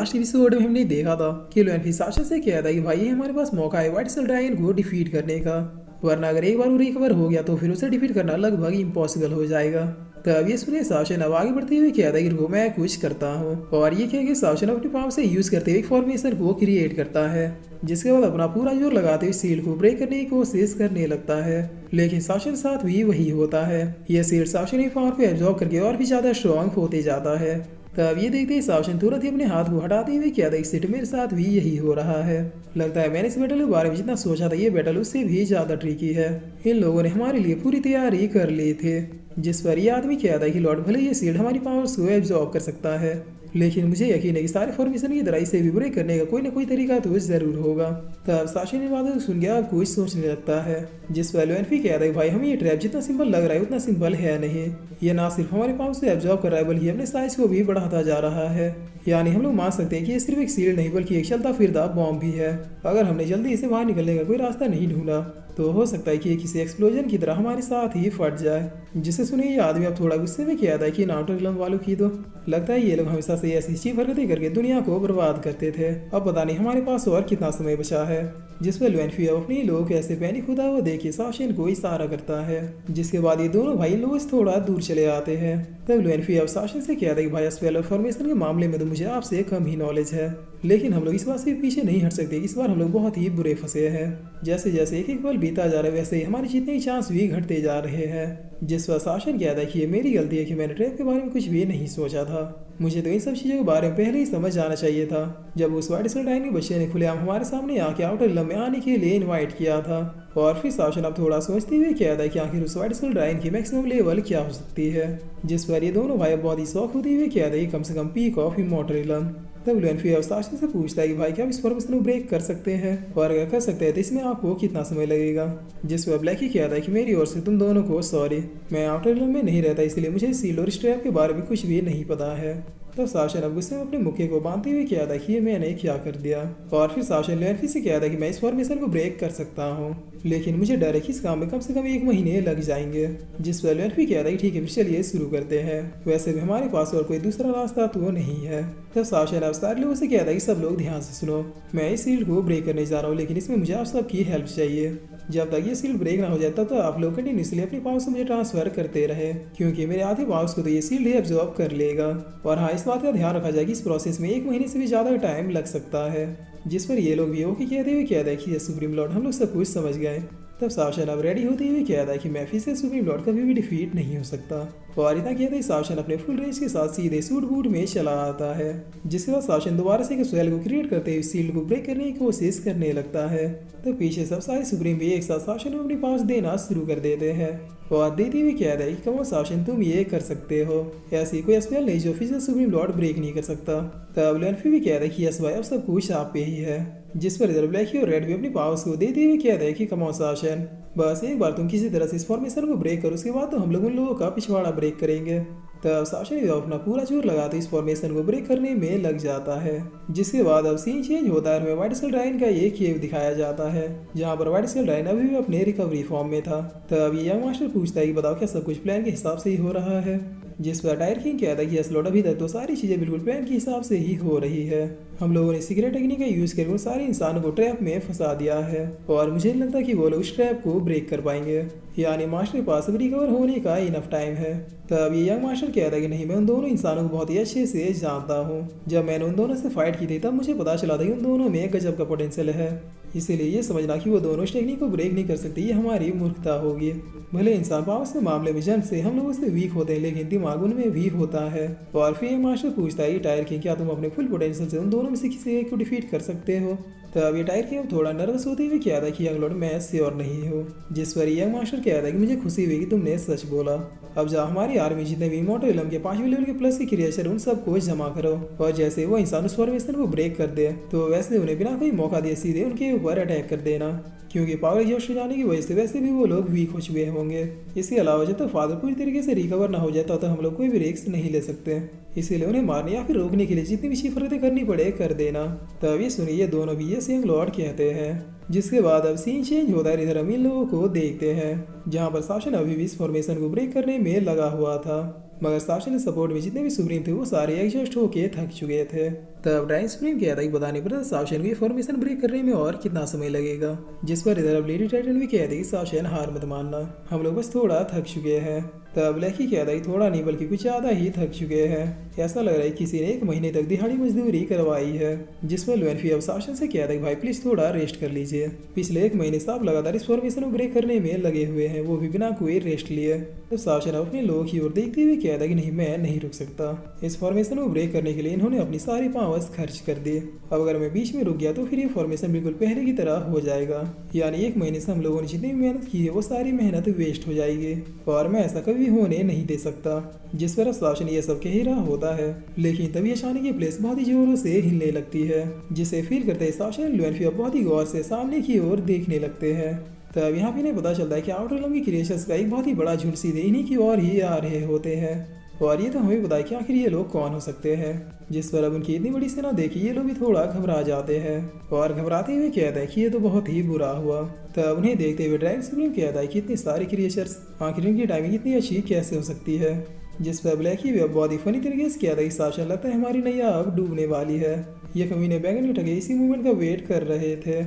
Last episode में हमने देखा था कि लुफी साशा से कहा था कि भाई ये हमारे पास मौका है व्हाइट सल ड्रैगन को डिफीट करने का, वरना अगर एक बार वो रिकवर हो गया तो फिर उसे डिफीट करना लगभग इम्पॉसिबल हो जाएगा। तब ये सुने साशन अब आगे बढ़ते हुए कहा था कि रुको मैं कुछ करता हूँ, और ये कह के साशन अपनी पावर से यूज करते हुए फॉर्मेशन को क्रिएट करता है, जिसके बाद अपना पूरा जोर लगाते हुए सील को ब्रेक करने की कोशिश करने लगता है। लेकिन साशन साथ भी वही होता है, ये सील साशन की पावर को एब्जॉर्ब करके और भी ज्यादा स्ट्रॉन्ग होते जाता है। तब ये देखते ही साशन तुरंत ही अपने हाथ को हटाते हुए क्या था सिट मेरे साथ भी यही हो रहा है। लगता है मैंने इस बैटल के बारे में जितना सोचा था ये बैटल उससे भी ज्यादा ट्रिकी है। इन लोगों ने हमारे लिए पूरी तैयारी कर ली थी, जिस पर यह आदमी क्या था कि लॉर्ड भले ये सील्ड हमारी पावर्स को एब्जॉर्ब कर सकता है, लेकिन मुझे यकीन है कि सारे फॉर्मेशन की तरह इसे भी ब्रेक करने का कोई ना कोई तरीका तो जरूर होगा। तब साशन ने बात सुन के अब कुछ सोचने लगता है, जिस पर लुफी कहता है भाई हमें ये ट्रैप जितना सिंपल लग रहा है उतना सिंपल है नहीं, ये ना सिर्फ हमारे पावर से एब्जॉर्ब कर रहा है बल्कि अपने साइज को भी बढ़ाता जा रहा है। यानी हम लोग मान सकते हैं कि ये सिर्फ एक सील्ड नहीं बल्कि एक चलता फिरता बॉम्ब भी है। अगर हमने जल्दी इसे बाहर निकलने का कोई रास्ता नहीं ढूंढा तो हो सकता है कि ये किसी एक्सप्लोजन की तरह हमारे साथ ही फट जाए। जिसे सुने ये आदमी अब थोड़ा गुस्से में किया था कि आउटर रिलम वालों की तो लगता है ये लोग हमेशा से ऐसी चीज हरकतें करके दुनिया को बर्बाद करते थे, अब पता नहीं हमारे पास और कितना समय बचा है। जिस पर लुफी अब अपने लोग ऐसे पैनिक होता हुआ देखे साशन को इशारा करता है, जिसके बाद ये दोनों भाई लोगों से थोड़ा दूर चले आते हैं। तब लुफी अब साशन से कहता है कि भाई स्पेल फॉर्मेशन के मामले में तो मुझे आपसे कम ही नॉलेज है, लेकिन हम लोग इस बात से पीछे नहीं हट सकते कि इस बार हम लोग बहुत ही बुरे फंसे हैं। जैसे जैसे एक एक पल बीता जा रहा है वैसे ही हमारे जीतने के चांस भी घटते जा रहे हैं। जिस पर साशन कहता है कि ये मेरी गलती है कि मैंने ट्रैप के बारे में कुछ भी नहीं सोचा था, मुझे तो इन सब चीज़ों के बारे में पहले ही समझ जाना चाहिए था जब उस व्हाइट सल ड्रैगन के बच्चे ने खुलेआम हमारे सामने आके आउटर रिलम में आने के लिए इनवाइट किया था। और फिर साशन अब थोड़ा सोचते हुए कहता है कि आखिर उस व्हाइट सल ड्रैगन की मैक्सिमम लेवल क्या हो सकती है, जिस पर ये दोनों भाई बहुत ही शौक होते हुए कहते हैं कि कम से कम पीक ऑफ इमॉर्टल रिलम। तब लुफी अब साशन से पूछता है कि भाई क्या आप इस फॉर्मेशन को ब्रेक कर सकते हैं, और अगर कर सकते हैं तो इसमें आपको कितना समय लगेगा। जिस पर ब्लैकी कहता है कि मेरी ओर से तुम दोनों को सॉरी, मैं आउटर रिलम में नहीं रहता इसलिए मुझे सील और स्ट्रैप के बारे में कुछ भी नहीं पता है। तब साशन अब गुस्से में अपने मुक्के को बांधते हुए कहता है कि ये मैंने क्या कर दिया। और फिर साशन लुफी से कहता है कि मैं इस फॉर्मेशन को ब्रेक कर सकता हूँ, लेकिन मुझे डर है कि इस काम में कम से कम 1 महीने लग जाएंगे। जिस पर लुफी कहता है कि ठीक है फिर चलिए शुरू करते हैं, वैसे भी हमारे पास और कोई दूसरा रास्ता तो नहीं है। तब साशन अब सारे लोगों से कहता है कि सब लोग ध्यान से सुनो, मैं इस सील्ड को ब्रेक करने जा रहा हूँ, लेकिन इसमें मुझे आप सबकी हेल्प चाहिए। जब तक ये सील्ड ब्रेक ना हो जाए तब तक आप लोग कंटिन्यूसली अपनी पावर्स से मुझे ट्रांसफर करते रहे, क्योंकि मेरे आधे पावर्स को तो ये सील्ड ही एब्जॉर्ब कर लेगा। और हाँ, इस बात का ध्यान रखा जाए कि इस प्रोसेस में 1 महीने से भी ज़्यादा टाइम लग सकता है। जिस पर ये लोग भी ओके कहते हुए कहता है कि ये सुप्रीम लॉर्ड हम लोग सब कुछ समझ गए। तब साशन अब रेडी होते हुए कहता है कि मैफी से सुप्रीम लॉर्ड कभी भी डिफीट नहीं हो सकता। और इतना कहते ही साशन अपने फुल रेंज के साथ सीधे सूट बूट में चला आता है, जिसके बाद साशन दोबारा से एक स्वेल को क्रिएट करते हुए सील्ड को ब्रेक करने की कोशिश करने लगता है। तो पीछे सब सारे सुप्रीम भी एक साथ साशन को अपनी पावर्स देना शुरू कर देते हैं, और देते हुए कहता है कि कमो साशन तुम ये कर सकते हो, ऐसी कोई स्पेल नहीं जो फिजिकल सुप्रीम लॉर्ड ब्रेक नहीं कर सकता। तब लुफी भी कहता है कि यस भाई अब सब कुछ आप पे ही है। जिस पर इधर ब्लैकी और रेड भी अपनी पावर्स को देते हुए कहता है कि कमो साशन बस एक बार तुम किसी तरह से इस फॉर्मेशन को ब्रेक करो, उसके बाद तो हम लोग उन लोगों का पिछवाड़ा ब्रेक करेंगे। तब साशन अपना पूरा जोर लगाते इस फॉर्मेशन को ब्रेक करने में लग जाता है, जिसके बाद अब सीन चेंज होता है। हमें व्हाइट सल ड्रैगन का एक केव दिखाया जाता है जहाँ पर व्हाइट सल ड्रैगन अभी भी अपने रिकवरी फॉर्म में था। तब ये यंग मास्टर पूछता है कि बताओ क्या सब कुछ प्लान के हिसाब से ही हो रहा है। जिस पर टायर किंग कहता है कि यस लॉर्ड अभी तक तो सारी चीजें बिल्कुल प्लान के हिसाब से ही हो रही है, हम लोगों ने सीक्रेट टेक्निक का यूज करके उन सारे इंसानों को ट्रैप में फंसा दिया है, और मुझे नहीं लगता कि वो लोग उस ट्रैप को ब्रेक कर पाएंगे, यानी मास्टर के पास अब रिकवर होने का इनफ टाइम है। तब ये यंग मास्टर कहता है कि नहीं, मैं उन दोनों इंसानों को बहुत ही अच्छे से जानता हूँ, जब मैंने उन दोनों से फाइट की थी तब मुझे पता चला था कि उन दोनों में गजब का पोटेंशियल है, इसीलिए ये समझना कि वो दोनों इस टेक्निक को ब्रेक नहीं कर सकते ये हमारी मूर्खता होगी। भले इंसान पावर्स के मामले में जन्म से हम लोग उससे वीक होते हैं, लेकिन दिमाग उनमें वीक होता है। और फिर ये मास्टर पूछता है टायर किंग क्या तुम अपने फुल पोटेंशियल से उन दोनों में से किसी एक को डिफीट कर सकते हो। तब ये टायर किंग थोड़ा नर्वस होते हुए कहता है कि यंग लॉर्ड मैं श्योर नहीं हूँ। जिस पर यंग मास्टर कहता है कि मुझे खुशी हुई कि तुमने सच बोला, अब जहाँ हमारी आर्मी जितने भी इमॉर्टल रिलम के 5वें लेवल के प्लस की क्रिएचर उन सबको जमा करो, और जैसे वो इंसान उस फॉर्मेशन को ब्रेक कर दे तो वैसे उन्हें बिना कोई मौका दिए सीधे उनके ऊपर अटैक कर देना, क्योंकि पावर एग्जॉस्ट हो जाने की वजह से वैसे भी वो लोग वीक हो चुके होंगे। इसके अलावा जब तक फादर पूरी तरीके से रिकवर ना हो जाए तब तक हम लोग कोई भी रिस्क नहीं ले सकते, इसीलिए उन्हें मारने या फिर रोकने के लिए जितनी भी शिफरतें करनी पड़े कर देना। तब ये सुनिए दोनों भी ये सेम लॉर्ड कहते हैं। जिसके बाद अब सीन चेंज होता है, इधर हम इन लोगों को देखते हैं जहाँ पर शासन अभी भी इस फॉर्मेशन को ब्रेक करने में लगा हुआ था, मगर शासन सपोर्ट में जितने भी सुप्रीम थे वो सारे एडजस्ट होके थक चुके थे। तब ड्राइन सुप्रीम कहता है कि बताने पर शासन को फॉर्मेशन ब्रेक करने में और कितना समय लगेगा, जिस पर इधर अब लेडी टाइटन भी कहते हैं कि शासन हार मत मानना, हम लोग बस थोड़ा थक चुके हैं। तब लकी कहता है थोड़ा नहीं बल्कि कुछ ज़्यादा ही थक चुके हैं, ऐसा लग रहा है किसी ने 1 महीने तक दिहाड़ी मजदूरी करवाई है। जिस पर लुएनफी अब शासन से कहता है भाई प्लीज थोड़ा रेस्ट कर लीजिए, पिछले 1 महीने से आप लगातार इस फॉर्मेशन को ब्रेक करने में लगे हुए हैं, वो भी बिना कोई रेस्ट लिए। तब शासन अपने लोगों की ओर देखते हुए कहता है कि नहीं, मैं नहीं रुक सकता, इस फॉर्मेशन को ब्रेक करने के लिए इन्होंने अपनी सारी पावर्स खर्च कर दी, अब अगर मैं बीच में रुक गया तो फिर ये फॉर्मेशन बिल्कुल पहले की तरह हो जाएगा, यानी 1 महीने से हम लोगों ने जितनी मेहनत की है वो सारी मेहनत वेस्ट हो जाएगी और मैं ऐसा कभी होने नहीं दे सकता। जिस पर शासन ये सब कह ही रहा होता है, लेकिन तभी अचानक ये प्लेस बहुत ही जोरों से हिलने लगती है, जिसे फील करते शासन लुएनफी अब बहुत ही गौर से सामने की ओर देखने लगते हैं। तब यहाँ भी इन्हें पता चलता है कि आउटर रिलम के क्रिएचर्स का एक बहुत ही बड़ा झुंड सीधे इन्हीं की ओर ही आ रहे होते हैं, और ये तो हमें पता है कि आखिर ये लोग कौन हो सकते हैं। जिस पर अब उनकी इतनी बड़ी सेना देखी ये लोग भी थोड़ा घबरा जाते हैं और घबराते हुए कहता है कि ये तो बहुत ही बुरा हुआ। तब उन्हें देखते हुए ड्रैगन सुप्रीम कहता है कि इतने सारे क्रिएचर्स, आखिर इनकी टाइमिंग इतनी अच्छी कैसे हो सकती है। जिस पर ब्लैकी भी अब बहुत ही फनी तरीके से कहता है कि शासन लगता है हमारी नैया अब डूबने वाली है, ये कमीने बैगन के ठगे इसी मूवमेंट का वेट कर रहे थे।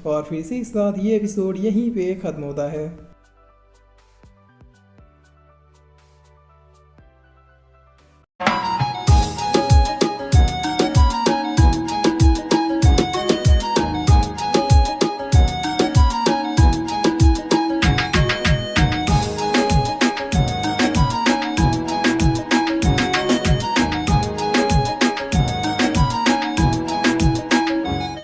और फिर से इस साथ ये एपिसोड यहीं पे खत्म होता है।